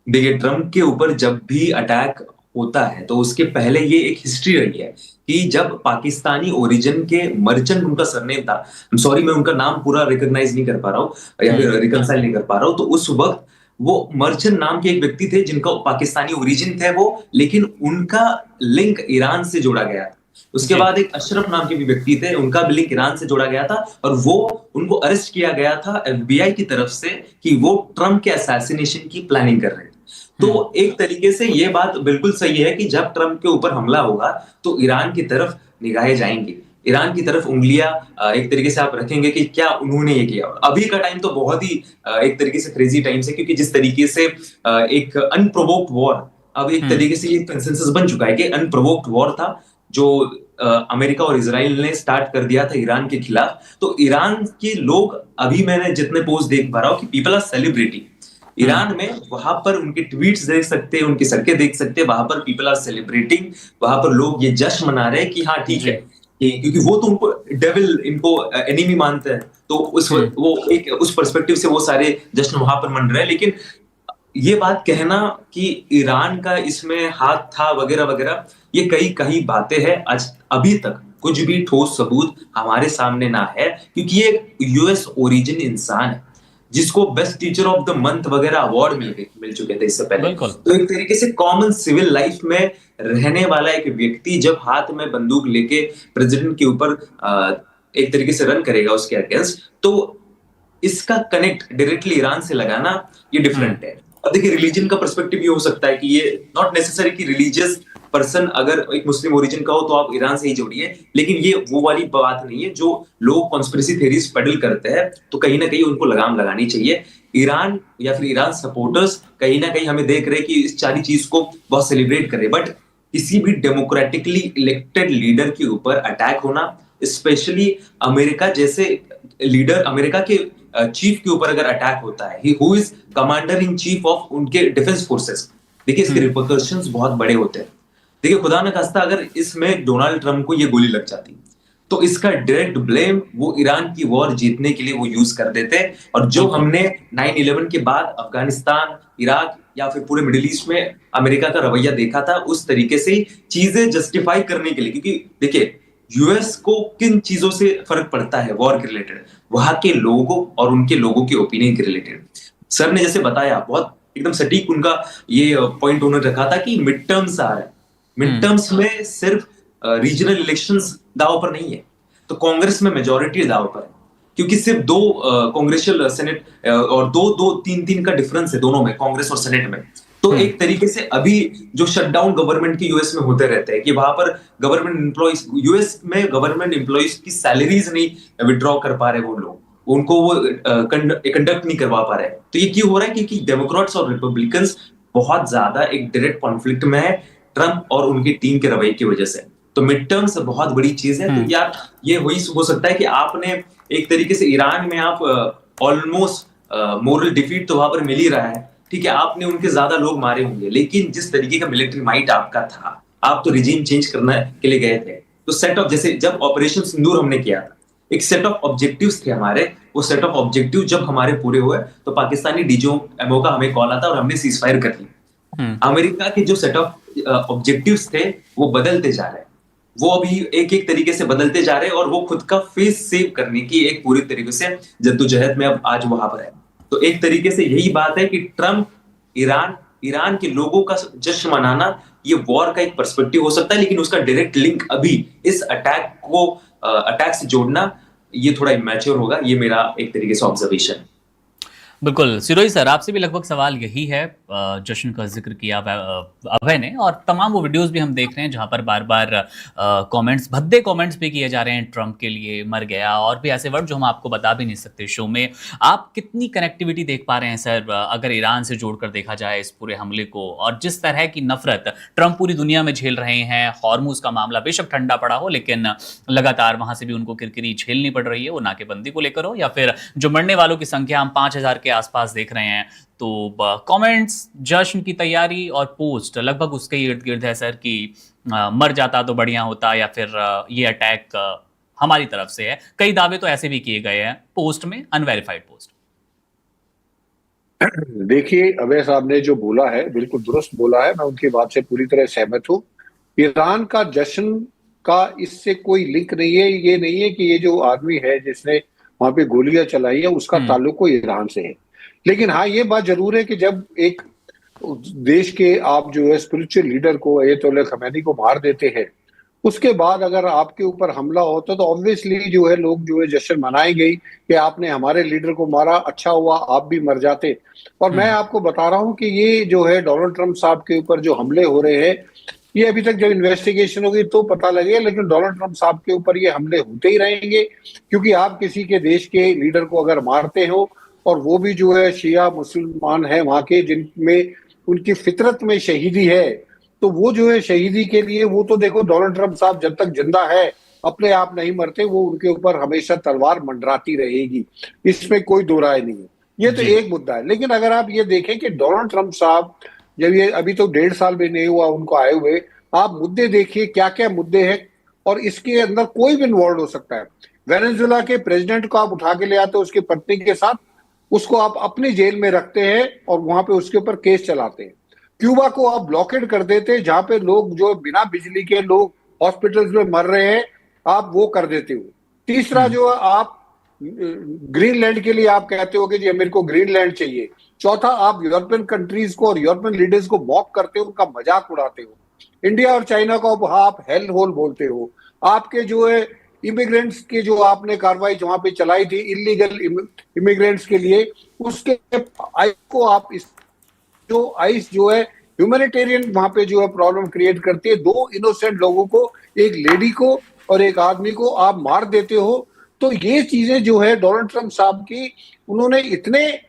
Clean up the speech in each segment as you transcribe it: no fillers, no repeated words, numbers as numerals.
देखिए, ट्रम्प के ऊपर जब भी अटैक होता है तो उसके पहले ये एक हिस्ट्री रही है कि जब पाकिस्तानी ओरिजिन के मर्चेंट, उनका सरनेम था, सॉरी मैं उनका नाम पूरा रिकॉग्नाइज नहीं कर पा रहा हूँ या फिर हम्म। रिकंसाइल नहीं कर पा रहा हूँ, तो उस वक्त वो मर्चेंट नाम के एक व्यक्ति थे जिनका पाकिस्तानी ओरिजिन थे वो, लेकिन उनका लिंक ईरान से जोड़ा गया था। उसके जी। बाद एक अशरफ नाम के भी व्यक्ति थे, उनका भी लिंक ईरान से जोड़ा गया था, और वो उनको अरेस्ट किया गया था एफबीआई की तरफ से कि वो ट्रम्प के असैसिनेशन की प्लानिंग कर रहे थे। हम्म। तो एक तरीके से ये बात बिल्कुल सही है कि जब ट्रम्प के ऊपर हमला होगा तो ईरान की तरफ निगाहें जाएंगी, ईरान की तरफ उंगलियां एक तरीके से आप रखेंगे कि क्या उन्होंने ये किया। अभी का टाइम तो बहुत ही एक तरीके से क्रेजी टाइम्स है, क्योंकि जिस तरीके से एक अनप्रोवोक्ड वॉर, अब एक हम्म। तरीके से ये कंसेंसस बन चुका है कि अनप्रोवोक्ड वॉर था जो अमेरिका और इसराइल ने स्टार्ट कर दिया था ईरान के खिलाफ। तो ईरान के लोग, अभी मैंने जितने पोस्ट देख पा रहा हूँ कि people are celebrating hmm. Iran में, वहां पर उनके ट्वीट्स देख सकते हैं, उनकी सड़कें देख सकते हैं, वहां पर पीपल आर सेलिब्रेटिंग, वहां पर लोग ये जश्न मना रहे हैं कि हाँ ठीक है, जी। क्योंकि वो तो उनको डेविल, इनको एनिमी मानते हैं, तो उस हम्म। वो एक उस पर्सपेक्टिव से वो सारे जश्न वहां पर मन रहे हैं। लेकिन ये बात कहना कि ईरान का इसमें हाथ था वगैरह वगैरह, ये कई कई बातें हैं, आज अभी तक कुछ भी ठोस सबूत हमारे सामने ना है, क्योंकि ये यूएस ओरिजिन इंसान है जिसको best teacher of the month वगैरह अवार्ड मिल चुके थे इससे पहले। बिल्कुल। तो एक तरीके से कॉमन सिविल लाइफ में रहने वाला एक व्यक्ति जब हाथ में बंदूक लेके प्रेसिडेंट के ऊपर एक तरीके से रन करेगा उसके अगेंस्ट, तो इसका कनेक्ट डायरेक्टली ईरान से लगाना ये हम्म। डिफरेंट है। अब देखिए, रिलीजन का पर्सपेक्टिव ये हो सकता है कि ये नॉट नेसेसरी कि रिलीजियस पर्सन अगर एक मुस्लिम ओरिजिन का हो तो आप ईरान से ही जोड़िए, लेकिन ये वो वाली बात नहीं है जो लोग कॉन्स्पिरेसी थ्योरीज पेडल करते हैं, तो कहीं ना कहीं उनको लगाम लगानी चाहिए। ईरान या फिर ईरान सपोर्टर्स कहीं ना कहीं हमें देख रहे हैं कि इस सारी चीज को बहुत सेलिब्रेट कर रहे हैं, बट किसी भी डेमोक्रेटिकली इलेक्टेड लीडर के ऊपर अटैक होना, स्पेशली अमेरिका जैसे लीडर, अमेरिका के चीफ के ऊपर अगर अटैक होता है, who is commander in chief of उनके डिफेंस फोर्सेस, देखिए इसके हम्म। रिपोर्कर्शंस बहुत बड़े होते हैं। देखिए, खुदा न खास्ता अगर इसमें डोनाल्ड ट्रंप को ये गोली लग जाती तो इसका डायरेक्ट ब्लेम वो ईरान की वॉर जीतने के लिए वो यूज कर देते। और जो बिल्कुल। हमने 9/11 के बाद अफगानिस्तान, इराक या फिर पूरे मिडिल ईस्ट में अमेरिका का रवैया देखा था, उस तरीके से ही चीजें जस्टिफाई करने के लिए, क्योंकि देखिए यूएस को किन चीजों से फर्क पड़ता है वॉर के रिलेटेड, वहां के लोगों और उनके लोगों के ओपिनियन के रिलेटेड। सर ने जैसे बताया, बहुत एकदम सटीक उनका ये पॉइंट उन्होंने रखा था कि मिड टर्म्स आ रहे हैं, मिड हम्म। टर्म्स में सिर्फ रीजनल इलेक्शंस दांव पर नहीं है, तो कांग्रेस में मेजोरिटी दांव पर है, क्योंकि सिर्फ दो कांग्रेसियल सेनेट और दो दो तीन तीन का डिफरेंस है दोनों में, कांग्रेस और सेनेट में। तो हम्म। एक तरीके से अभी जो शटडाउन गवर्नमेंट के यूएस में होते रहते हैं कि वहां पर गवर्नमेंट एम्प्लॉइज, यूएस में गवर्नमेंट एम्प्लॉइज की सैलरीज नहीं विड्रॉ कर पा रहे वो लोग, उनको वो कंडक्ट नहीं करवा पा रहे। तो ये क्यों हो रहा है? क्योंकि डेमोक्रेट्स और रिपब्लिकन्स बहुत ज्यादा एक डायरेक्ट कॉन्फ्लिक्ट में है ट्रंप और उनकी टीम के रवैये की वजह से। तो मिड टर्म्स बहुत बड़ी चीज है। तो हम्म। यार, ये वही हो सकता है कि आपने एक तरीके से ईरान में आप ऑलमोस्ट मोरल डिफीट तो वहां पर मिल ही रहा है, ठीक है, आपने उनके ज्यादा लोग मारे होंगे, लेकिन जिस तरीके का मिलिट्री माइट आपका था, आप तो रिजीम चेंज करने के लिए गए थे। तो सेट ऑफ, जैसे जब ऑपरेशन सिंदूर हमने किया था, एक सेट ऑफ ऑब्जेक्टिव्स थे हमारे, वो सेट ऑफ ऑब्जेक्टिव जब हमारे पूरे हुए तो पाकिस्तानी डीजीएमओ का हमें कॉल आता और हमने सीज फायर कर दी। हम्म। अमेरिका के जो सेट ऑफ ऑब्जेक्टिव्स थे वो बदलते जा रहे हैं, वो अभी एक एक तरीके से बदलते जा रहे हैं, और वो खुद का फेस सेव करने की एक पूरी तरीके से जद्दोजहद में अब आज वहां पर है। तो एक तरीके से यही बात है कि ट्रंप, ईरान, ईरान के लोगों का जश्न मनाना, ये वॉर का एक पर्सपेक्टिव हो सकता है, लेकिन उसका डायरेक्ट लिंक अभी इस अटैक से जोड़ना ये थोड़ा इमेच्योर होगा, ये मेरा एक तरीके से ऑब्जर्वेशन। बिल्कुल सिरोही सर, आपसे भी लगभग सवाल यही है। जश्न का जिक्र किया अभय ने, और तमाम वो वीडियोस भी हम देख रहे हैं जहां पर बार बार कमेंट्स, भद्दे कमेंट्स भी किए जा रहे हैं, ट्रंप के लिए, मर गया, और भी ऐसे वर्ड जो हम आपको बता भी नहीं सकते शो में। आप कितनी कनेक्टिविटी देख पा रहे हैं सर, अगर ईरान से जोड़कर देखा जाए इस पूरे हमले को, और जिस तरह की नफरत ट्रंप पूरी दुनिया में झेल रहे हैं। हॉर्मूज का मामला बेशक ठंडा पड़ा हो, लेकिन लगातार वहां से भी उनको किरकिरी झेलनी पड़ रही है, वो नाकेबंदी को लेकर हो या फिर जो मरने वालों की संख्या हम 5,000 के आसपास देख रहे हैं। तो कमेंट्स, जश्न की तैयारी और पोस्ट लगभग उसके इर्द गिर्द है सर कि मर जाता तो बढ़िया होता, या फिर ये अटैक हमारी तरफ से है। कई दावे तो ऐसे भी किए गए हैं पोस्ट में, अनवेरिफाइड पोस्ट। देखिए, अभय साहब ने जो बोला है बिल्कुल दुरुस्त बोला है, मैं उनकी बात से पूरी तरह सहमत हूँ। ईरान का जश्न का इससे कोई लिंक नहीं है। ये नहीं है कि ये जो आदमी है जिसने वहां पे गोलियां चलाई है उसका ताल्लुक कोई ईरान से है। लेकिन हाँ, ये बात जरूर है कि जब एक देश के आप जो है स्पिरिचुअल लीडर को, अयतुल्ला खमैनी को मार देते हैं, उसके बाद अगर आपके ऊपर हमला होता तो ऑब्वियसली जो है लोग जो है जश्न मनाएंगे ही कि आपने हमारे लीडर को मारा, अच्छा हुआ आप भी मर जाते। और मैं आपको बता रहा हूं कि ये जो है डोनाल्ड ट्रंप साहब के ऊपर जो हमले हो रहे हैं, ये अभी तक जब इन्वेस्टिगेशन होगी तो पता लगेगा, लेकिन डोनाल्ड ट्रंप साहब के ऊपर ये हमले होते ही रहेंगे। क्योंकि आप किसी के देश के लीडर को अगर मारते हो, और वो भी जो है शिया मुसलमान है वहां के, जिनमें उनकी फितरत में शहीदी है, तो वो जो है शहीदी के लिए, वो तो देखो डोनाल्ड ट्रंप साहब जब तक जिंदा है अपने आप नहीं मरते, वो उनके ऊपर हमेशा तलवार मंडराती रहेगी, इसमें कोई दो राय नहीं है। ये तो एक मुद्दा है। लेकिन अगर आप ये देखें कि डोनाल्ड ट्रंप साहब जब ये अभी तो 1.5 साल भी नहीं हुआ उनको आए हुए, आप मुद्दे देखिए क्या क्या मुद्दे हैं, और इसके अंदर कोई भी इन्वॉल्व हो सकता है। वेनेजुएला के प्रेसिडेंट को आप उठा के ले आते हो उसकी पत्नी के साथ, उसको आप अपनी जेल में रखते हैं और वहां पे उसके ऊपर केस चलाते हैं। क्यूबा को आप ब्लॉकेड कर देते, जहां पे लोग जो बिना बिजली के लोग हॉस्पिटल्स में मर रहे हैं, आप वो कर देते हो। तीसरा जो है, आप ग्रीनलैंड के लिए आप कहते हो कि जी मेरे को ग्रीनलैंड चाहिए। चौथा, आप यूरोपियन कंट्रीज को और यूरोपियन लीडर्स को मॉक करते हो, उनका मजाक उड़ाते हो। इंडिया और चाइना को आप हेल होल बोलते हो। आपके जो है इमिग्रेंट्स के जो आपने कार्रवाई वहां पे चलाई थी इलीगल इमिग्रेंट्स के लिए, उसके आइस को आप इस जो आइस जो है ह्यूमैनिटेरियन वहां पे जो है प्रॉब्लम क्रिएट करती है। दो इनोसेंट लोगों को, एक लेडी को और एक आदमी को आप मार देते हो। तो ये चीजें जो है डोनाल्ड ट्रंप साहब की, उन्होंने इतने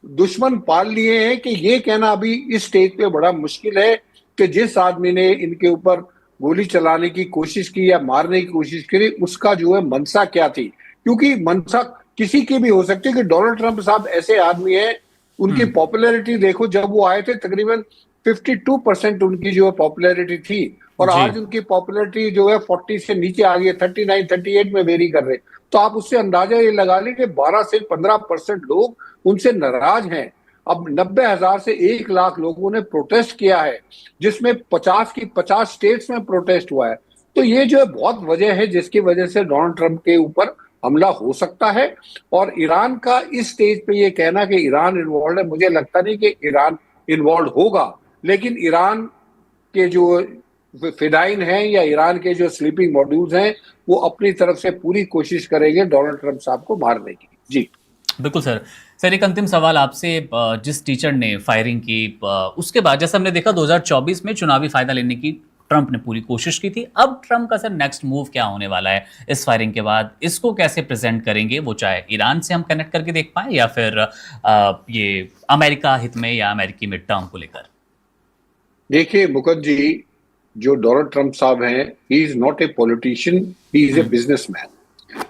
दुश्मन पाल लिए हैं कि ये कहना अभी इस स्टेज पे बड़ा मुश्किल है कि जिस आदमी ने इनके ऊपर गोली चलाने की कोशिश की या मारने की कोशिश करी, उसका जो है मंशा क्या थी। क्योंकि मंशा किसी की भी हो सकती है कि डोनाल्ड ट्रंप साहब ऐसे आदमी है, उनकी पॉपुलैरिटी देखो, जब वो आए थे तकरीबन 52% उनकी जो है पॉपुलैरिटी थी, और आज उनकी पॉपुलैरिटी जो है 40 से नीचे आ गई है, 39 38 में वेरी कर रहे। तो आप उससे अंदाजा ये लगा ली कि 12 से 15% लोग उनसे नाराज हैं। अब 90,000 से 1 लाख लोगों ने प्रोटेस्ट किया है, जिसमें 50 की 50 स्टेट्स में प्रोटेस्ट हुआ है। तो ये जो है बहुत वजह है जिसकी वजह से डोनाल्ड ट्रंप के ऊपर हमला हो सकता है। और ईरान का इस स्टेज पे ये कहना कि ईरान इन्वॉल्व है, मुझे लगता नहीं कि ईरान इन्वॉल्व होगा। लेकिन ईरान के जो फिदाइन हैं या ईरान के जो स्लीपिंग मॉड्यूल्स हैं, वो अपनी तरफ से पूरी कोशिश करेंगे डोनाल्ड ट्रंप साहब को मारने की। जी बिल्कुल सर। सर एक अंतिम सवाल आपसे, जिस टीचर ने फायरिंग की उसके बाद जैसा हमने देखा 2024 में चुनावी फायदा लेने की ट्रंप ने पूरी कोशिश की थी, अब ट्रंप का सर नेक्स्ट मूव क्या होने वाला है इस फायरिंग के बाद? इसको कैसे प्रेजेंट करेंगे? वो चाहे ईरान से हम कनेक्ट करके देख पाए या फिर ये अमेरिका हित में या अमेरिकी मिड टर्म को लेकर? देखिए मुकुंद जो डोनाल्ड ट्रंप साहब हैं, he is not a politician, he is a businessman,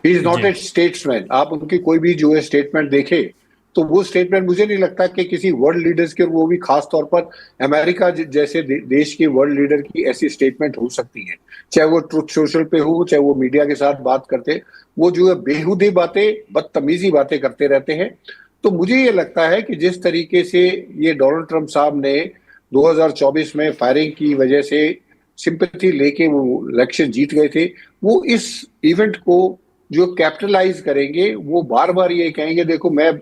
he is not a statesman. आप उनकी कोई भी जो है स्टेटमेंट देखे तो वो स्टेटमेंट मुझे नहीं लगता कि किसी वर्ल्ड लीडर्स के, वो भी खास तौर पर अमेरिका जैसे देश के वर्ल्ड लीडर की ऐसी स्टेटमेंट हो सकती है। चाहे वो ट्रुथ सोशल पे हो, चाहे वो मीडिया के साथ बात करते, वो जो है बेहुदी बातें, बदतमीजी बातें करते रहते हैं। तो मुझे ये लगता है कि जिस तरीके से ये डोनाल्ड ट्रंप साहब ने 2024 में फायरिंग की वजह से सिंपैथी लेके वो इलेक्शन जीत गए थे, वो इस इवेंट को जो कैपिटलाइज करेंगे, वो बार बार ये कहेंगे देखो मैं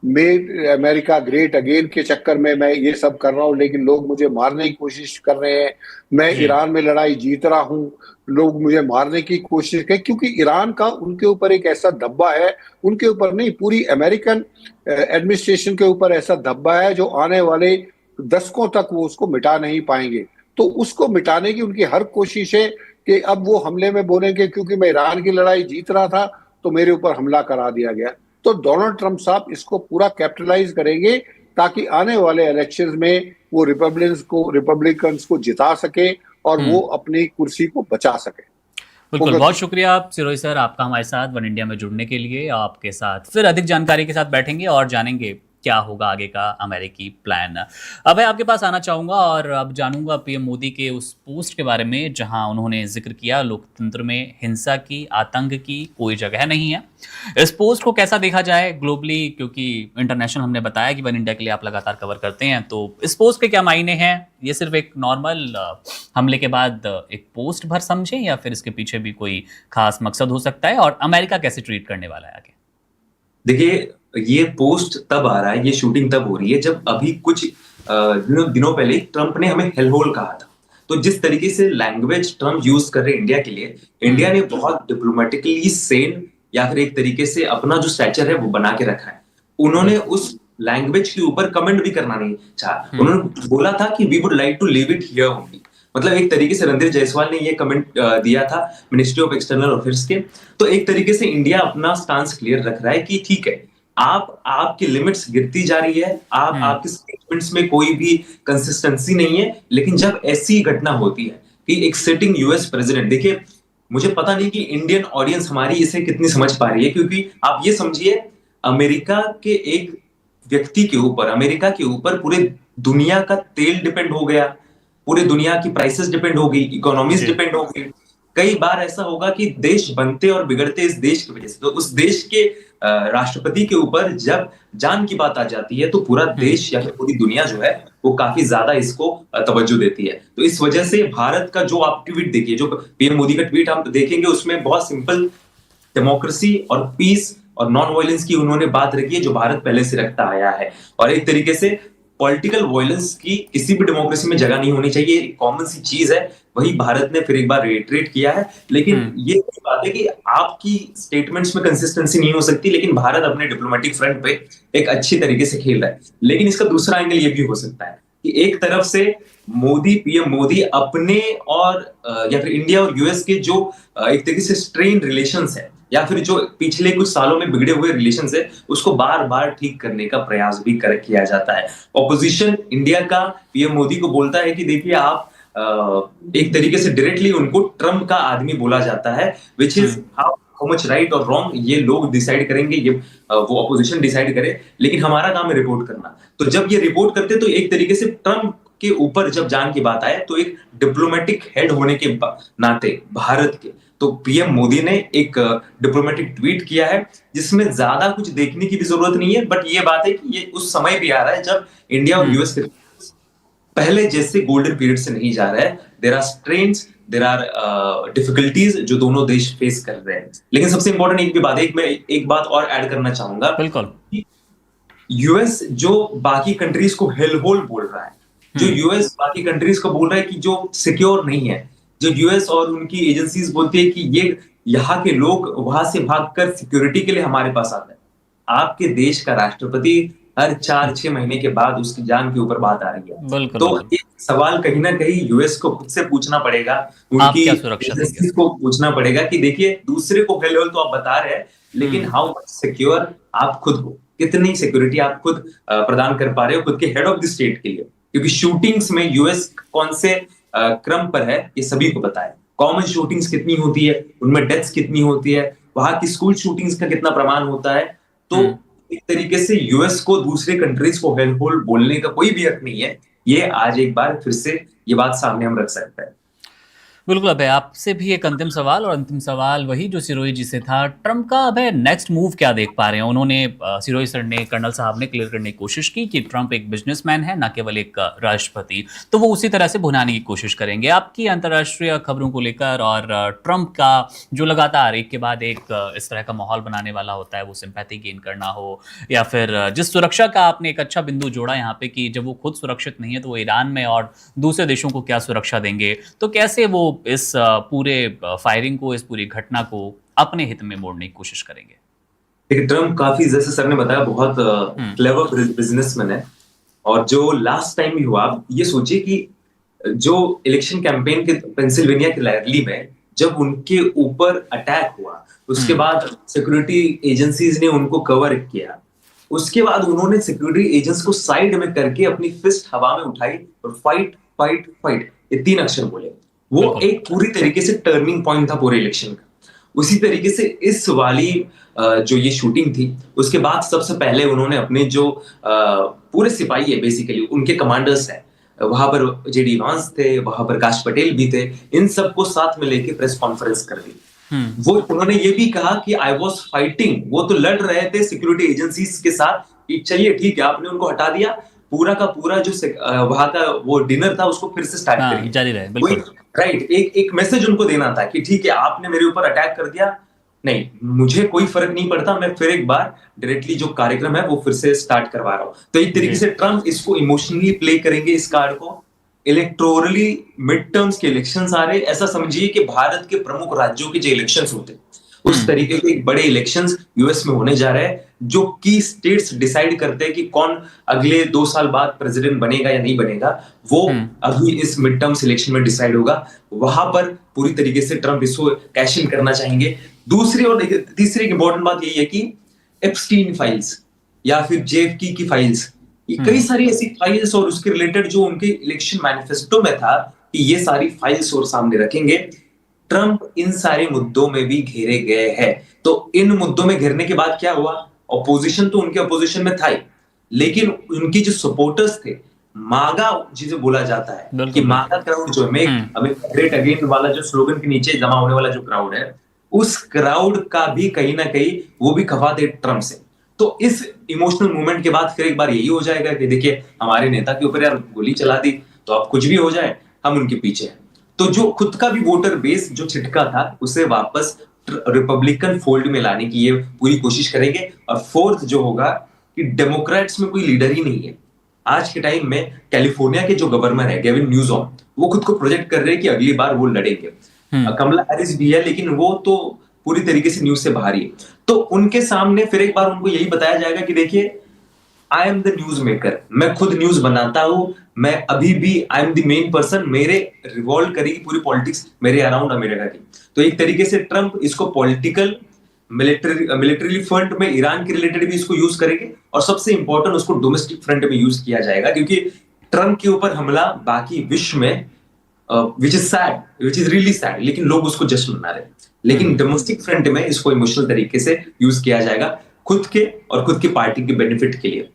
अमेरिका ग्रेट अगेन के चक्कर में मैं ये सब कर रहा हूं, लेकिन लोग मुझे मारने की कोशिश कर रहे हैं। मैं ईरान में लड़ाई जीत रहा हूं, लोग मुझे मारने की कोशिश कर, क्योंकि ईरान का उनके ऊपर एक ऐसा धब्बा है, उनके ऊपर नहीं पूरी अमेरिकन एडमिनिस्ट्रेशन के ऊपर ऐसा धब्बा है जो आने वाले दशकों तक वो उसको मिटा नहीं पाएंगे। तो उसको मिटाने की उनकी हर कोशिश है कि अब वो हमले में बोलेंगे क्योंकि मैं ईरान की लड़ाई जीत रहा था तो मेरे ऊपर हमला करा दिया गया। तो डोनाल्ड ट्रंप साहब इसको पूरा कैपिटलाइज करेंगे ताकि आने वाले इलेक्शंस में वो रिपब्लिकन्स को जिता सके और वो अपनी कुर्सी को बचा सके। बिल्कुल, बहुत शुक्रिया आप सिरोही सर, आपका हमारे साथ वन इंडिया में जुड़ने के लिए। आपके साथ फिर अधिक जानकारी के साथ बैठेंगे और जानेंगे क्या होगा आगे का अमेरिकी प्लान। अब मैं आपके पास आना चाहूँगा और अब जानूंगा पीएम मोदी के उस पोस्ट के बारे में जहां उन्होंने जिक्र किया लोकतंत्र में हिंसा की, आतंक की कोई जगह नहीं है। इस पोस्ट को कैसा देखा जाए ग्लोबली, क्योंकि इंटरनेशनल हमने बताया कि वन इंडिया के लिए आप लगातार कवर करते हैं, तो इस पोस्ट के क्या मायने हैं? ये सिर्फ एक नॉर्मल हमले के बाद एक पोस्ट भर समझें या फिर इसके पीछे भी कोई खास मकसद हो सकता है, और अमेरिका कैसे ट्रीट करने वाला है आगे? देखिए, ये पोस्ट तब आ रहा है, ये शूटिंग तब हो रही है जब अभी कुछ दिनों पहले ट्रंप ने हमें हेलहोल कहा था। तो जिस तरीके से लैंग्वेज ट्रंप यूज कर रहे हैं इंडिया के लिए, इंडिया ने बहुत डिप्लोमेटिकली सेन या फिर एक तरीके से अपना जो स्टैचर है वो बना के रखा है। उन्होंने उस लैंग्वेज के ऊपर कमेंट भी करना नहीं चाहा। उन्होंने बोला था कि we would like to leave it here only. मतलब एक तरीके से रणधीर जायसवाल ने ये कमेंट दिया था मिनिस्ट्री ऑफ एक्सटर्नल अफेयर्स के। तो एक तरीके से इंडिया अपना स्टांस क्लियर रख रहा है कि ठीक है, आपकी लिमिट्स गिरती जा रही है, आपके स्टेटमेंट्स में कोई भी कंसिस्टेंसी नहीं है। लेकिन जब ऐसी घटना होती है कि एक सिटिंग यूएस प्रेसिडेंट, देखिए मुझे पता नहीं कि इंडियन ऑडियंस हमारी इसे कितनी समझ पा रही है, क्योंकि आप ये समझिए अमेरिका के एक व्यक्ति के ऊपर, अमेरिका के ऊपर पूरे दुनिया का तेल डिपेंड हो गया, पूरे दुनिया की प्राइसेस डिपेंड हो गई, इकोनॉमीज डिपेंड हो गई। कई बार ऐसा होगा कि देश बनते और बिगड़ते इस देश की वजह से। तो उस देश के राष्ट्रपति के ऊपर जब जान की बात आ जाती है तो पूरा देश या फिर पूरी दुनिया जो है वो काफी ज्यादा इसको तवज्जो देती है। तो इस वजह से भारत का जो आप ट्वीट देखिए, जो पीएम मोदी का ट्वीट आप देखेंगे, उसमें बहुत सिंपल डेमोक्रेसी और पीस और नॉन वायलेंस की उन्होंने बात रखी है, जो भारत पहले से रखता आया है। और एक तरीके से पॉलिटिकल वायलेंस की किसी भी डेमोक्रेसी में जगह नहीं होनी चाहिए, कॉमन सी चीज है। वही भारत ने फिर एक बार रिट्रेट किया है। लेकिन ये बात है कि आपकी स्टेटमेंट्स में कंसिस्टेंसी नहीं हो सकती, लेकिन भारत अपने डिप्लोमेटिक फ्रंट पे एक अच्छी तरीके से खेल रहा है। लेकिन इसका दूसरा एंगल ये भी हो सकता है कि एक तरफ से पीएम मोदी अपने और या फिर इंडिया और यूएस के जो एक तरीके से स्ट्रेन रिलेशंस है, या फिर जो पिछले कुछ सालों में बिगड़े हुए रिलेशंस है, उसको बार बार ठीक करने का प्रयास भी किया जाता है। ऑपोजिशन इंडिया का पीएम मोदी को बोलता है कि देखिए आप एक तरीके से डायरेक्टली उनको ट्रम्प का आदमी बोला जाता है, which is how much right और रॉन्ग ये लोग डिसाइड करेंगे, ये वो ऑपोजिशन डिसाइड करे। लेकिन हमारा काम है रिपोर्ट करना। तो जब ये रिपोर्ट करते तो एक तरीके से ट्रम्प के ऊपर जब जान की बात आए तो एक डिप्लोमेटिक हेड होने के नाते भारत के, तो पीएम मोदी ने एक डिप्लोमेटिक ट्वीट किया है जिसमें ज्यादा कुछ देखने की भी जरूरत नहीं है। बट ये बात है कि ये उस समय भी आ रहा है जब इंडिया और यूएस के पहले जैसे गोल्डन पीरियड से नहीं जा रहा है। There are strains, there are difficulties जो दोनों देश फेस कर रहे हैं। लेकिन सबसे इंपॉर्टेंट एक भी बात है, मैं एक बात और ऐड करना चाहूंगा। बिल्कुल। यूएस जो बाकी कंट्रीज को हेलहोल बोल रहा है, जो यूएस बाकी कंट्रीज को बोल रहा है कि जो सिक्योर नहीं है, जो यूएस और उनकी एजेंसीज बोलती है कि ये यहाँ के लोग वहां से भागकर सिक्योरिटी के लिए हमारे पास आते हैं। आपके देश का राष्ट्रपति हर 4-6 महीने के बाद उसकी जान के ऊपर बात आ रही है। तो एक सवाल कहीं ना कहीं यूएस को खुद से पूछना पड़ेगा, उनकी एजेंसीज को पूछना पड़ेगा कि देखिए दूसरे को हेलहोल तो आप बता रहे हैं, लेकिन हाउ मच सिक्योर आप खुद हो, कितनी सिक्योरिटी आप खुद प्रदान कर पा रहे हो खुद के हेड ऑफ द स्टेट के लिए। क्योंकि शूटिंग्स में यूएस कौन से क्रम पर है ये सभी को पता है। कॉमन शूटिंग्स कितनी होती है, उनमें डेथ्स कितनी होती है, वहां की स्कूल शूटिंग्स का कितना प्रमाण होता है। तो एक तरीके से यूएस को दूसरे कंट्रीज को हेलहोल बोलने का कोई भी हक नहीं है। ये आज एक बार फिर से ये बात सामने हम रख सकते हैं। बिल्कुल। अभय, आपसे भी एक अंतिम सवाल, और अंतिम सवाल वही जो सिरोही जी से था। ट्रंप का अभय नेक्स्ट मूव क्या देख पा रहे हैं? उन्होंने सिरोही सर ने, कर्नल साहब ने क्लियर करने की कोशिश की कि ट्रंप एक बिजनेसमैन है, ना केवल एक राष्ट्रपति। तो वो उसी तरह से भुनाने की कोशिश करेंगे। आपकी अंतर्राष्ट्रीय खबरों को लेकर और ट्रंप का जो लगातार एक के बाद एक इस तरह का माहौल बनाने वाला होता है, वो सिंपैथी गेन करना हो, या फिर जिस सुरक्षा का आपने एक अच्छा बिंदु जोड़ा यहाँ पे कि जब वो खुद सुरक्षित नहीं है तो वो ईरान में और दूसरे देशों को क्या सुरक्षा देंगे, तो कैसे वो इस पूरे फायरिंग को, इस पूरी घटना को अपने हित में मोड़ने की कोशिश करेंगे? देखिए, ट्रम्प काफी, जैसे सर ने बताया, बहुत क्लेवर बिजनेसमैन है। और जो लास्ट टाइम भी हुआ, आप ये सोचिए कि जो इलेक्शन कैंपेन के पेंसिल्वेनिया की रैली में जब उनके ऊपर अटैक हुआ, उसके बाद सिक्योरिटी एजेंसीज ने उनको कवर किया। उसके बाद उन्होंने सिक्योरिटी एजेंट्स को साइड में करके अपनी फिस्ट हवा में उठाई और फाइट फाइट फाइट, ये 3 अक्षर बोले। वो एक पूरी तरीके से टर्निंग पॉइंट था पूरे इलेक्शन का। उसी तरीके से इस वाली जो ये शूटिंग थी, उसके बाद सबसे पहले उन्होंने अपने जो पूरे सिपाही है बेसिकली, उनके कमांडर्स हैं, वहां पर जेडी वांस थे, वहां पर काश पटेल भी थे, इन सबको साथ में लेके प्रेस कॉन्फ्रेंस कर दी। वो उन्होंने ये भी कहा कि आई वॉज फाइटिंग, वो तो लड़ रहे थे सिक्योरिटी एजेंसीज के साथ कि चलिए ठीक है, आपने उनको हटा दिया, पूरा का पूरा जो वहां का वो डिनर था उसको फिर से स्टार्ट करिए, जारी रहे, बिल्कुल राइट। एक मैसेज उनको देना था कि ठीक है, आपने मेरे ऊपर अटैक कर दिया, नहीं मुझे कोई फर्क नहीं पड़ता, मैं फिर एक बार डायरेक्टली जो कार्यक्रम है वो फिर से स्टार्ट करवा रहा हूं। तो एक तरीके से ट्रम्प इसको इमोशनली प्ले करेंगे इस कार्ड को। इलेक्टोरली मिड टर्म्स के इलेक्शंस आ रहे, ऐसा समझिए कि भारत के प्रमुख राज्यों के जो इलेक्शंस होते उस तरीके के एक बड़े इलेक्शंस यूएस में होने जा रहे हैं, जो की स्टेट्स डिसाइड करते हैं कि कौन अगले 2 साल बाद प्रेसिडेंट बनेगा या नहीं बनेगा, वो अभी इस मिड टर्म इलेक्शन में डिसाइड होगा। वहां पर पूरी तरीके से ट्रम्प इसको कैश इन करना चाहेंगे। दूसरी और तीसरी इंपॉर्टेंट बात यही है कि एप्स्टीन फाइल्स या फिर जेएफके की फाइल्स, कई सारी ऐसी फाइल्स और उसके रिलेटेड जो उनके इलेक्शन मैनिफेस्टो में था कि ये सारी फाइल्स और सामने रखेंगे। ट्रम्प इन सारे मुद्दों में भी घेरे गए हैं। तो इन मुद्दों में घेरने के बाद क्या हुआ, ऑपोजिशन तो उनके ऑपोजिशन में था ही, लेकिन उनके जो सपोर्टर्स थे, मागा जिसे बोला जाता है कि मागा क्राउड जो है, ग्रेट अगेन वाला जो स्लोगन के नीचे जमा होने वाला जो क्राउड है, उस क्राउड का भी कहीं ना कहीं वो भी खफा थे ट्रम्प से। तो इस इमोशनल मूवमेंट के बाद फिर एक बार यही हो जाएगा कि देखिए हमारे नेता के ऊपर यार गोली चला दी, तो अब कुछ भी हो जाए हम उनके पीछे हैं। तो जो खुद का भी वोटर बेस जो छिटका था उसे वापस रिपब्लिकन फोल्ड में लाने की ये पूरी कोशिश करेंगे। और फोर्थ जो होगा कि डेमोक्रेट्स में कोई लीडर ही नहीं है आज के टाइम में। कैलिफोर्निया के जो गवर्नर है गेविन न्यूसॉम, वो खुद को प्रोजेक्ट कर रहे हैं कि अगली बार वो लड़ेंगे। कमला हैरिस भी है, लेकिन वो तो पूरी तरीके से न्यूज से बाहर ही है। तो उनके सामने फिर एक बार उनको यही बताया जाएगा कि देखिए I am the news maker, मैं खुद न्यूज बनाता हूं, मैं अभी भी I am the main person, मेरे रिवॉल्व करेगी पूरी पॉलिटिक्स मेरे अराउंड अमेरिका की। तो एक तरीके से ट्रम्प इसको पॉलिटिकल मिलिट्री फ्रंट में ईरान के रिलेटेड भी इसको यूज करेंगे, और सबसे इंपॉर्टेंट उसको डोमेस्टिक फ्रंट में यूज किया जाएगा, क्योंकि ट्रम्प के ऊपर हमला बाकी विश्व में विच इज रियली सैड, लेकिन लोग उसको जश्न मना रहे हैं। लेकिन डोमेस्टिक फ्रंट में इसको इमोशनल तरीके से यूज किया जाएगा खुद के और खुद की पार्टी के बेनिफिट के लिए।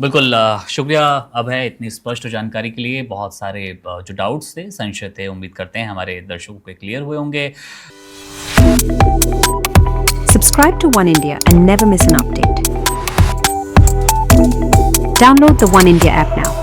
बिल्कुल, शुक्रिया अभय इतनी स्पष्ट जानकारी के लिए। बहुत सारे जो डाउट्स थे, संशय थे, उम्मीद करते हैं हमारे दर्शकों के क्लियर हुए होंगे। Subscribe to One India and never miss an update. Download the One India app now.